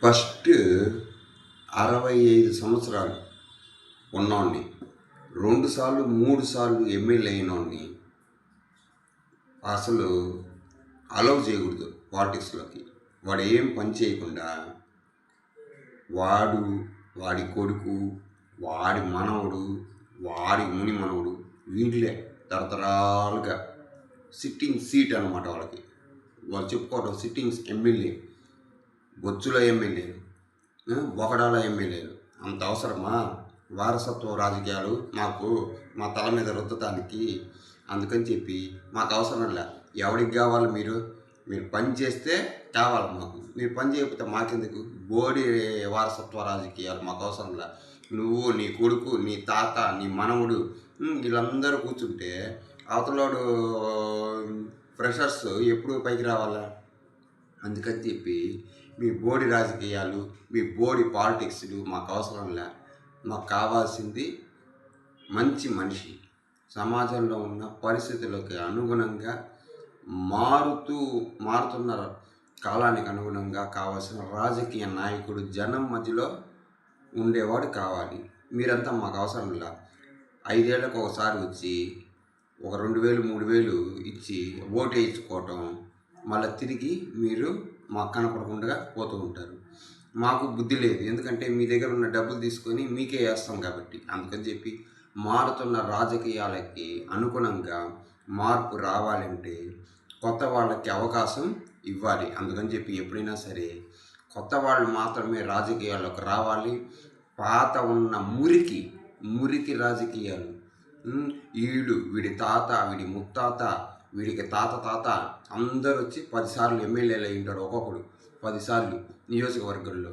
First 65 సంవత్సరాలు ఉన్నోడిని 2 సార్లు 3 సార్లు ఎమ్మెల్యే అయినోడిని అసలు అలౌ చేయకూడదు పాలిటిక్స్లోకి. వాడు ఏం పని చేయకుండా వాడి కొడుకు, వాడి మనవడు, వాడి ముని మనవడు వీళ్ళే తరతరాలుగా సిట్టింగ్ సీట్ అనమాట. వాళ్ళు చెప్పుకోవడం సిట్టింగ్స్ ఎమ్మెల్యే, బొచ్చుల ఎమ్మెల్యేలు, బొకడాల ఎమ్మెల్యేలు. అంత అవసరమా వారసత్వ రాజకీయాలు మాకు మా తల మీద రుద్దటానికి? అందుకని చెప్పి మాకు అవసరం లే. ఎవరికి కావాలి? మీరు పని చేస్తే కావాలి మాకు. మీరు పని చేయకపోతే మాకెందుకు? బోడి వారసత్వ రాజకీయాలు మాకు అవసరం లే. నువ్వు, నీ కొడుకు, నీ తాత, నీ మనవుడు వీళ్ళందరూ కూర్చుంటే అవతలోడు ఫ్రెషర్స్ ఎప్పుడు పైకి రావాలా? అందుకని చెప్పి మీ బోడి రాజకీయాలు, మీ బోడి పాలిటిక్స్లు మాకు అవసరం లే. మాకు కావాల్సింది మంచి మనిషి, సమాజంలో ఉన్న పరిస్థితులకు అనుగుణంగా మారుతున్న కాలానికి అనుగుణంగా కావాల్సిన రాజకీయ నాయకుడు, జనం మధ్యలో ఉండేవాడు కావాలి. మీరంతా మాకు అవసరం లే. 5 ఏళ్లకు ఒకసారి వచ్చి ఒక 2,000 3,000 ఇచ్చి ఓటు వేయించుకోవటం, మళ్ళీ తిరిగి మీరు మాకు కనపడకుండా పోతూ ఉంటారు. మాకు బుద్ధి లేదు, ఎందుకంటే మీ దగ్గర ఉన్న డబ్బులు తీసుకొని మీకే వేస్తాం కాబట్టి. అందుకని చెప్పి మారుతున్న రాజకీయాలకి అనుగుణంగా మార్పు రావాలంటే కొత్త వాళ్ళకి అవకాశం ఇవ్వాలి. అందుకని చెప్పి ఎప్పుడైనా సరే కొత్త వాళ్ళు మాత్రమే రాజకీయాల్లోకి రావాలి. పాత ఉన్న మురికి రాజకీయాలు, వీడి తాత, వీడి ముత్తాత, వీడికి తాత అందరూ వచ్చి 10 సార్లు ఎమ్మెల్యేలు అయి ఉంటాడు. ఒక్కొక్కడు 10 సార్లు నియోజకవర్గంలో.